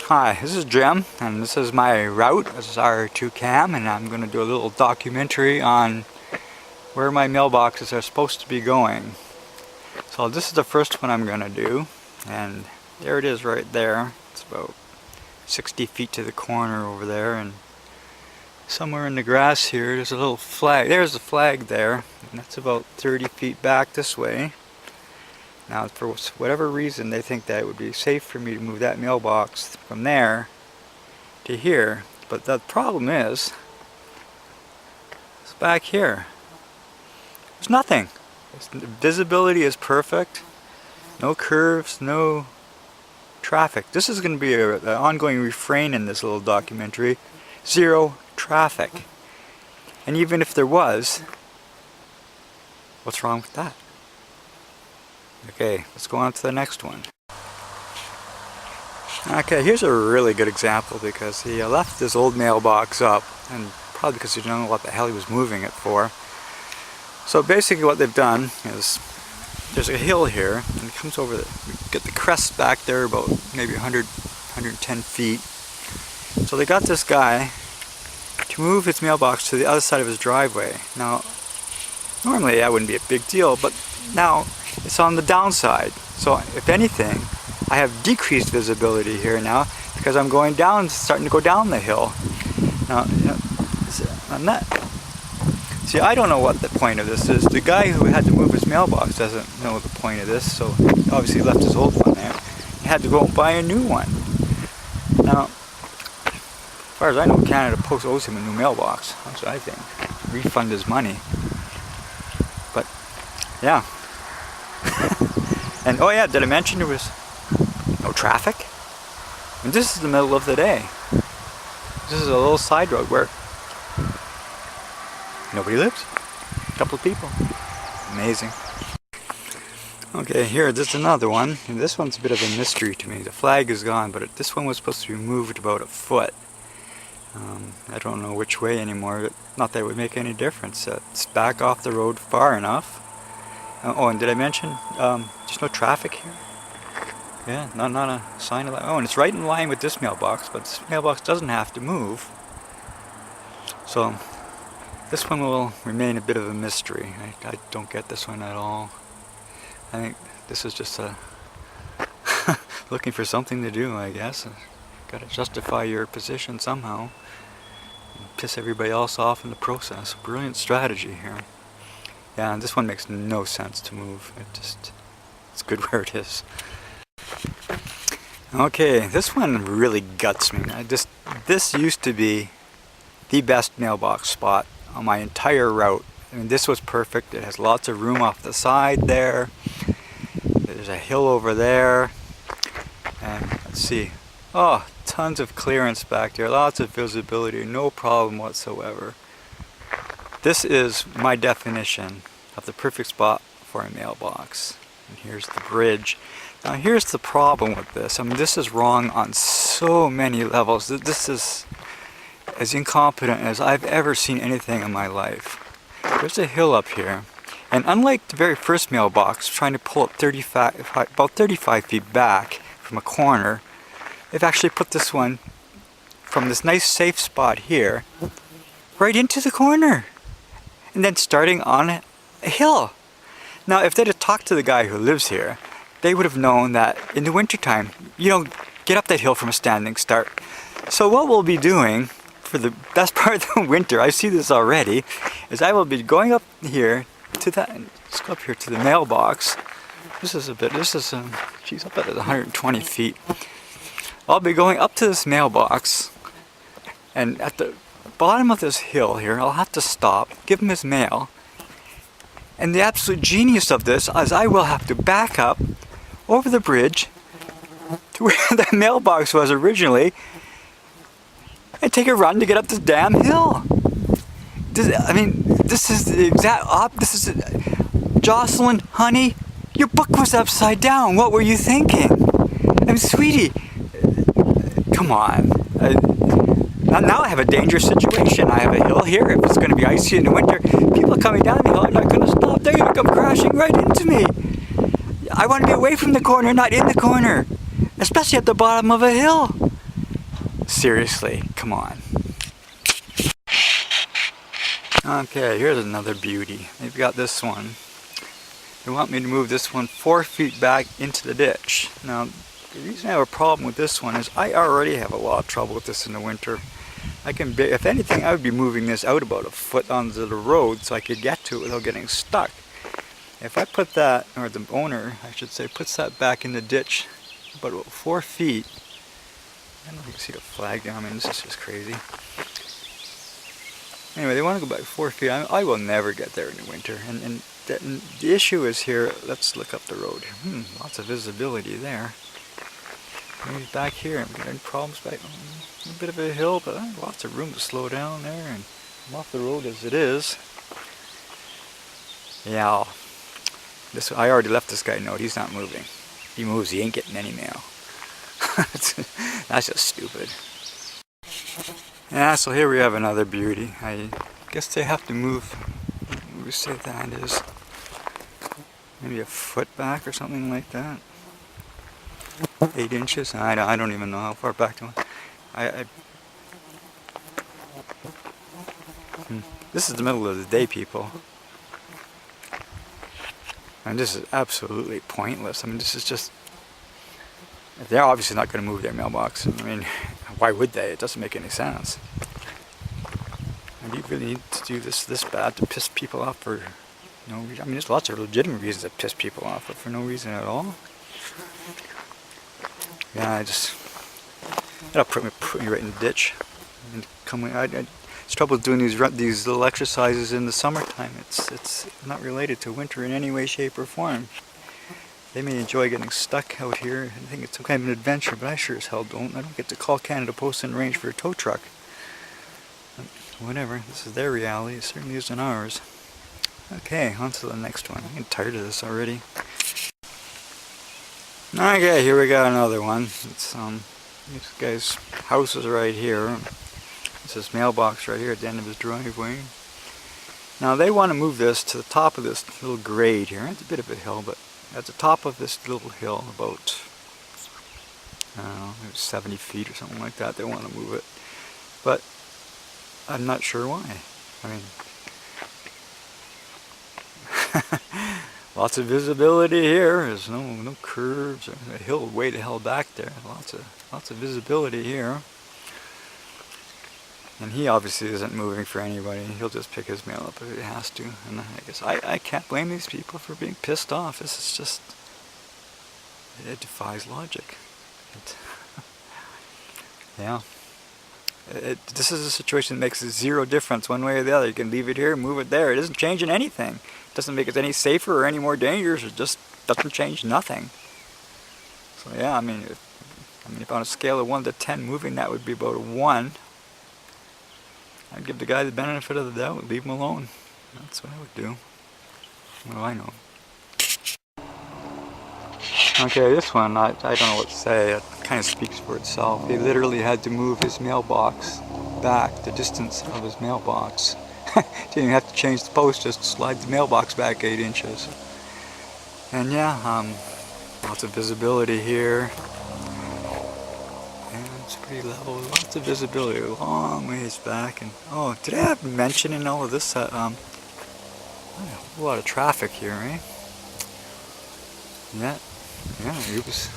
Hi, this is Jim, and this is my route. This is R2 Cam, and I'm going to do a little documentary on where my mailboxes are supposed to be going. So this is the first one I'm going to do, and there it is right there. It's about 60 feet to the corner over there, and somewhere in the grass here there's a little flag. There's the flag there, and that's about 30 feet back this way. Now, for whatever reason, they think that it would be safe for me to move that mailbox from there to here. But the problem is, it's back here. There's nothing. Visibility is perfect. No curves, no traffic. This is going to be an ongoing refrain in this little documentary. Zero traffic. And even if there was, what's wrong with that? Okay, let's go on to the next one. Okay, here's a really good example because he left this old mailbox up, and probably because he didn't know what the hell he was moving it for. So basically what they've done is, there's a hill here, and it comes over, get the crest back there about maybe 110 feet. So they got this guy to move his mailbox to the other side of his driveway. Now, normally that wouldn't be a big deal, but now it's on the downside. So if anything, I have decreased visibility here now because I'm going down, starting to go down the hill. Now, I'm not. See, I don't know what the point of this is. The guy who had to move his mailbox doesn't know the point of this, so he obviously left his old one there. He had to go and buy a new one. Now, as far as I know, Canada Post owes him a new mailbox. That's what I think. Refund his money. But, yeah. And oh yeah, did I mention there was no traffic? And this is the middle of the day. This is a little side road where nobody lives. A couple of people. Amazing. Okay, here, this is another one. And this one's a bit of a mystery to me. The flag is gone, but this one was supposed to be moved about a foot. I don't know which way anymore. Not that it would make any difference. It's back off the road far enough. Oh, and did I mention there's no traffic here? Yeah, not a sign of that. Oh, and it's right in line with this mailbox, but this mailbox doesn't have to move. So this one will remain a bit of a mystery. I don't get this one at all. I think this is just a looking for something to do, I guess. Got to justify your position somehow and piss everybody else off in the process. Brilliant strategy here. Yeah, and this one makes no sense to move. It's good where it is. Okay, this one really guts me. This used to be the best mailbox spot on my entire route. I mean, this was perfect. It has lots of room off the side there. There's a hill over there. And let's see. Oh, tons of clearance back there. Lots of visibility. No problem whatsoever. This is my definition of the perfect spot for a mailbox. And here's the bridge. Now here's the problem with this. I mean, this is wrong on so many levels. This is as incompetent as I've ever seen anything in my life. There's a hill up here. And unlike the very first mailbox, trying to pull it about 35 feet back from a corner, they've actually put this one from this nice safe spot here right into the corner. And then starting on a hill. Now, if they'd have talked to the guy who lives here, they would have known that in the wintertime, you don't get up that hill from a standing start. So what we'll be doing for the best part of the winter, I see this already, is I will be going up here to that, let's go up here to the mailbox. Geez, up at 120 feet. I'll be going up to this mailbox, and at the bottom of this hill here, I'll have to stop, give him his mail, and the absolute genius of this is I will have to back up over the bridge to where the mailbox was originally and take a run to get up this damn hill. This is the exact Jocelyn, honey, your book was upside down. What were you thinking? I mean, sweetie, come on. Now I have a dangerous situation. I have a hill here. If it's going to be icy in the winter, people coming down the hill are not going to stop. They're going to come crashing right into me. I want to be away from the corner, not in the corner. Especially at the bottom of a hill. Seriously, come on. Okay, here's another beauty. They've got this one. They want me to move this one 4 feet back into the ditch. Now, the reason I have a problem with this one is I already have a lot of trouble with this in the winter. If anything, I would be moving this out about a foot onto the road so I could get to it without getting stuck. If I put that, or the owner, I should say, puts that back in the ditch about 4 feet, I don't know if you can see the flag down. I mean, this is just crazy. Anyway, they want to go back 4 feet. I will never get there in the winter. And the issue is here, let's look up the road. Lots of visibility there. Maybe back here, I'm getting problems back. A bit of a hill, but lots of room to slow down there. And I'm off the road as it is. Yeah, I already left this guy a note. He's not moving. If he moves, he ain't getting any mail. That's just stupid. Yeah, so here we have another beauty. I guess they have to move, we say that is maybe a foot back or something like that. 8 inches? I don't even know how far back to it. This is the middle of the day, people. And this is absolutely pointless. I mean, this is just... They're obviously not going to move their mailbox. I mean, why would they? It doesn't make any sense. And do you really need to do this bad to piss people off for no reason? I mean, there's lots of legitimate reasons to piss people off, but for no reason at all. Yeah, that'll put me right in the ditch. And it's trouble doing these little exercises in the summertime. It's not related to winter in any way, shape, or form. They may enjoy getting stuck out here and think it's some kind of an adventure, but I sure as hell don't. I don't get to call Canada Post and arrange for a tow truck. But whatever, this is their reality. It certainly isn't ours. Okay, on to the next one. I'm getting tired of this already. Okay, here we got another one. It's this guy's house is right here. It's his mailbox right here at the end of his driveway. Now they want to move this to the top of this little grade here. It's a bit of a hill, but at the top of this little hill, about, I don't know, maybe 70 feet or something like that, they want to move it. But I'm not sure why. I mean, lots of visibility here. There's no curves or a hill way the hell back there. Lots of visibility here. And he obviously isn't moving for anybody. He'll just pick his mail up if he has to. And I guess I can't blame these people for being pissed off. This is just, it defies logic. Yeah. This is a situation that makes zero difference one way or the other. You can leave it here, move it there. It isn't changing anything. It doesn't make it any safer or any more dangerous. It just doesn't change nothing. So yeah, I mean, if on a scale of 1 to 10 moving, that would be about a 1. I'd give the guy the benefit of the doubt, leave him alone. That's what I would do. What do I know? Okay, this one, I don't know what to say. It kind of speaks for itself. He literally had to move his mailbox back, the distance of his mailbox. Didn't even have to change the post, just slide the mailbox back 8 inches. And yeah, lots of visibility here. It's pretty level, lots of visibility, a long ways back. And oh, did I have to mention in all of this that a whole lot of traffic here, eh? Yeah, oops.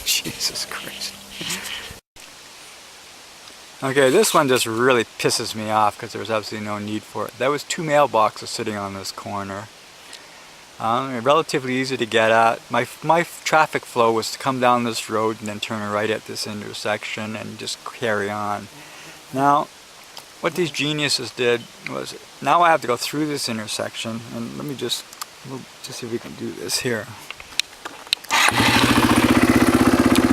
Jesus Christ. Okay, this one just really pisses me off because there was absolutely no need for it. There was 2 mailboxes sitting on this corner. Relatively easy to get at. My traffic flow was to come down this road and then turn right at this intersection and just carry on. Now, what these geniuses did was, now I have to go through this intersection, and we'll just see if we can do this here.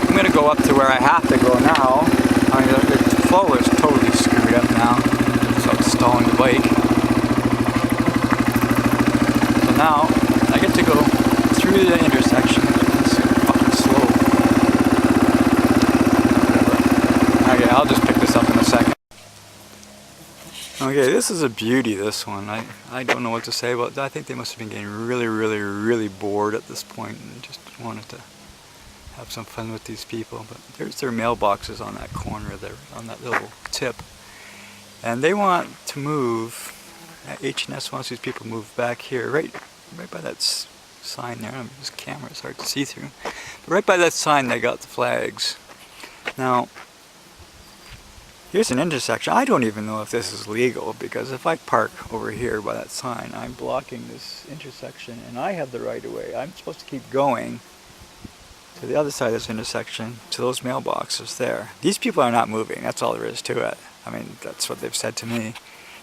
I'm going to go up to where I have to go now. I mean, the flow is totally screwed up now, so it's stalling the bike. So now, I get to go through the intersection. It's fucking slow. Whatever. Okay, I'll just pick this up in a second. Okay, this is a beauty, this one. I don't know what to say about that. I think they must have been getting really, really, really bored at this point and just wanted to have some fun with these people. But there's their mailboxes on that corner there, on that little tip. And they want to move, H&S wants these people to move back here, right by that sign there. This camera is hard to see through. But right by that sign they got the flags. Now, here's an intersection. I don't even know if this is legal, because if I park over here by that sign, I'm blocking this intersection and I have the right of way. I'm supposed to keep going to the other side of this intersection, to those mailboxes there. These people are not moving, that's all there is to it. I mean, that's what they've said to me,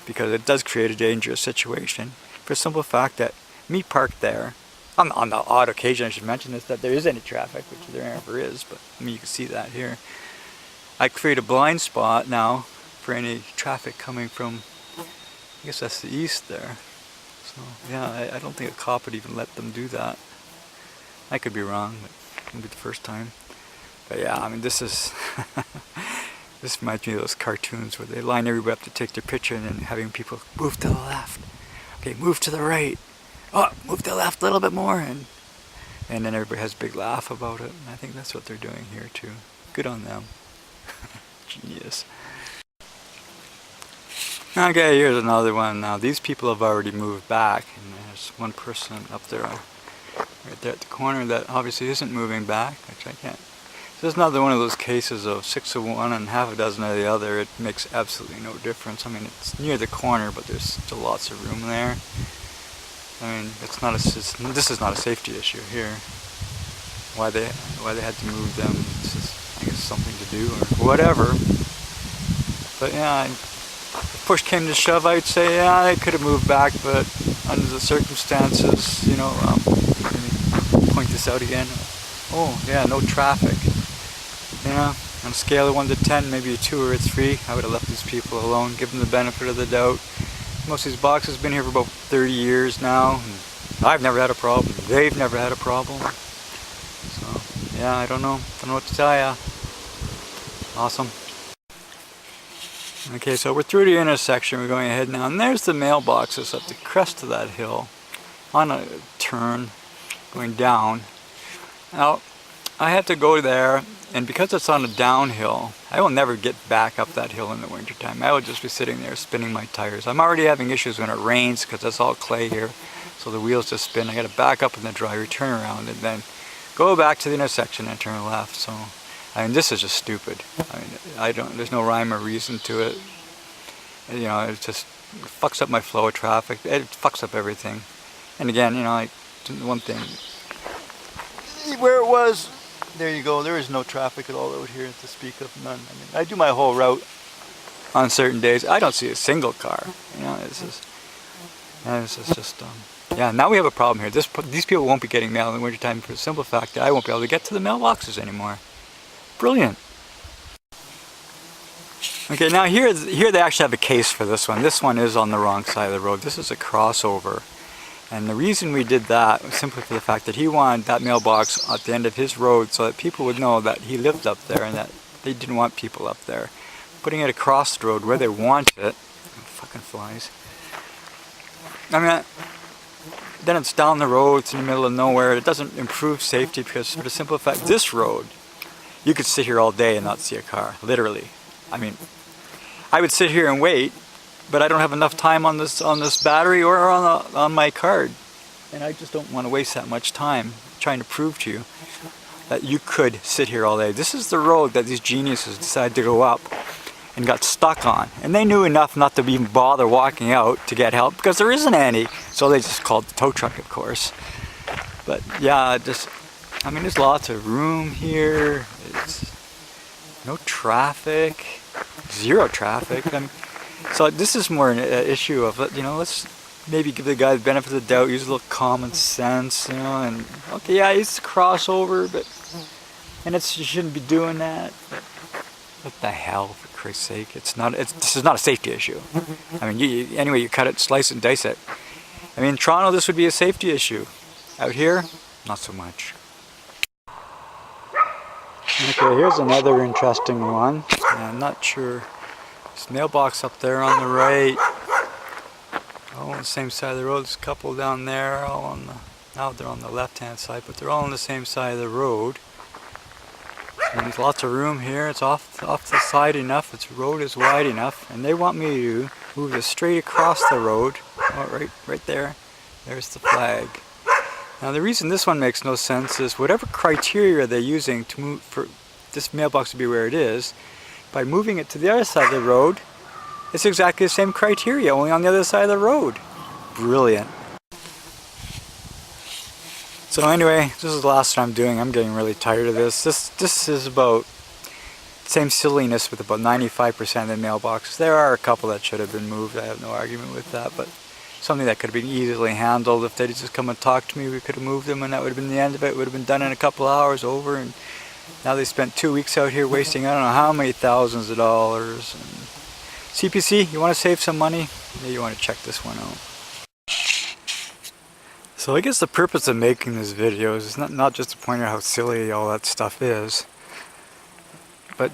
because it does create a dangerous situation, for the simple fact that me parked there, on the odd occasion I should mention this, that there is any traffic, which there never is, but I mean, you can see that here. I create a blind spot now for any traffic coming from, I guess that's the east there. So yeah, I don't think a cop would even let them do that. I could be wrong, but it'll be the first time. But yeah, I mean, this is this reminds me of those cartoons where they line everybody up to take their picture and then having people move to the left. Okay, move to the right. Oh, move to the left a little bit more, and then everybody has a big laugh about it. And I think that's what they're doing here too. Good on them. Genius. Okay, here's another one. Now these people have already moved back, and there's one person up there, right there at the corner, that obviously isn't moving back, which I can't. This is another one of those cases of 6 of one and half a dozen of the other. It makes absolutely no difference. I mean, it's near the corner, but there's still lots of room there. I mean, it's not this is not a safety issue here. Why they had to move them, it's just, I guess, something to do or whatever. But yeah, if push came to shove, I'd say yeah, they could have moved back, but under the circumstances, you know, let me point this out again. Oh yeah, no traffic. You know, on a scale of 1 to 10, maybe a 2 or a 3, I would have left these people alone, give them the benefit of the doubt. Most of these boxes have been here for about 30 years now. And I've never had a problem. They've never had a problem. So yeah, I don't know what to tell ya. Awesome. Okay, so we're through the intersection. We're going ahead now, and there's the mailboxes up the crest of that hill, on a turn, going down. Now, I had to go there, and because it's on a downhill, I will never get back up that hill in the wintertime. I will just be sitting there spinning my tires. I'm already having issues when it rains, because it's all clay here, so the wheels just spin. I got to back up in the driveway, turn around, and then go back to the intersection and turn left. So, I mean, this is just stupid. I mean, there's no rhyme or reason to it. You know, it just fucks up my flow of traffic. It fucks up everything. And again, you know, one thing, where it was, there you go, there is no traffic at all out here to speak of, none. I mean, I do my whole route on certain days. I don't see a single car. You know, this is just, yeah, now we have a problem here. These people won't be getting mail in the wintertime for the simple fact that I won't be able to get to the mailboxes anymore. Brilliant. Okay, now here they actually have a case for this one. This one is on the wrong side of the road. This is a crossover. And the reason we did that was simply for the fact that he wanted that mailbox at the end of his road so that people would know that he lived up there and that they didn't want people up there. Putting it across the road where they want it, fucking flies. I mean, then it's down the road, it's in the middle of nowhere. It doesn't improve safety because for the simple fact, this road, you could sit here all day and not see a car, literally. I mean, I would sit here and wait, but I don't have enough time on this battery or on my card, and I just don't want to waste that much time trying to prove to you that you could sit here all day. This is the road that these geniuses decided to go up and got stuck on, and they knew enough not to even bother walking out to get help because there isn't any, so they just called the tow truck, of course. But yeah, I mean, there's lots of room here. It's no traffic, zero traffic. I mean, so this is more an issue of, you know, let's maybe give the guy the benefit of the doubt, use a little common sense, you know, and okay, yeah, it's a crossover, but, and you shouldn't be doing that, but what the hell, for Christ's sake, this is not a safety issue. I mean, anyway, you cut it, slice it, and dice it. I mean, in Toronto, this would be a safety issue. Out here, not so much. Okay, here's another interesting one. I'm not sure. This mailbox up there on the right. All on the same side of the road. There's a couple down there. Now they're on the left-hand side, but they're all on the same side of the road. there's lots of room here. It's off the side enough. Its road is wide enough, and they want me to move this straight across the road. Oh, right there. There's the flag. Now the reason this one makes no sense is whatever criteria they're using to move for this mailbox to be where it is, by moving it to the other side of the road, it's exactly the same criteria, only on the other side of the road. Brilliant. So anyway, this is the last one I'm doing. I'm getting really tired of this. This is about the same silliness with about 95% of the mailboxes. There are a couple that should have been moved. I have no argument with that, but something that could have been easily handled. If they'd just come and talk to me, we could have moved them, and that would have been the end of it. It would have been done in a couple hours, over. And now they spent 2 weeks out here wasting I don't know how many thousands of dollars. And CPC, you want to save some money? Maybe you want to check this one out. So I guess the purpose of making this video is not just to point out how silly all that stuff is, but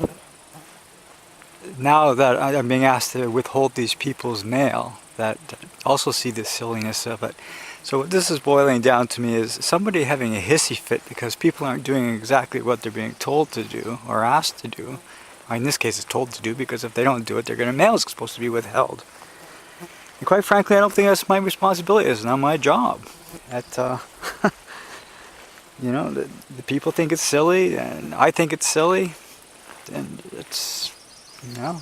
now that I'm being asked to withhold these people's mail, that also see the silliness of it. So what this is boiling down to me is somebody having a hissy fit because people aren't doing exactly what they're being told to do or asked to do. In this case, it's told to do, because if they don't do it, mail is supposed to be withheld. And quite frankly, I don't think that's my responsibility. It's not my job. You know, the people think it's silly, and I think it's silly, and it's, you know,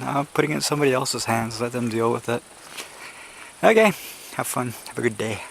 I'm putting it in somebody else's hands. Let them deal with it. Okay, have fun. Have a good day.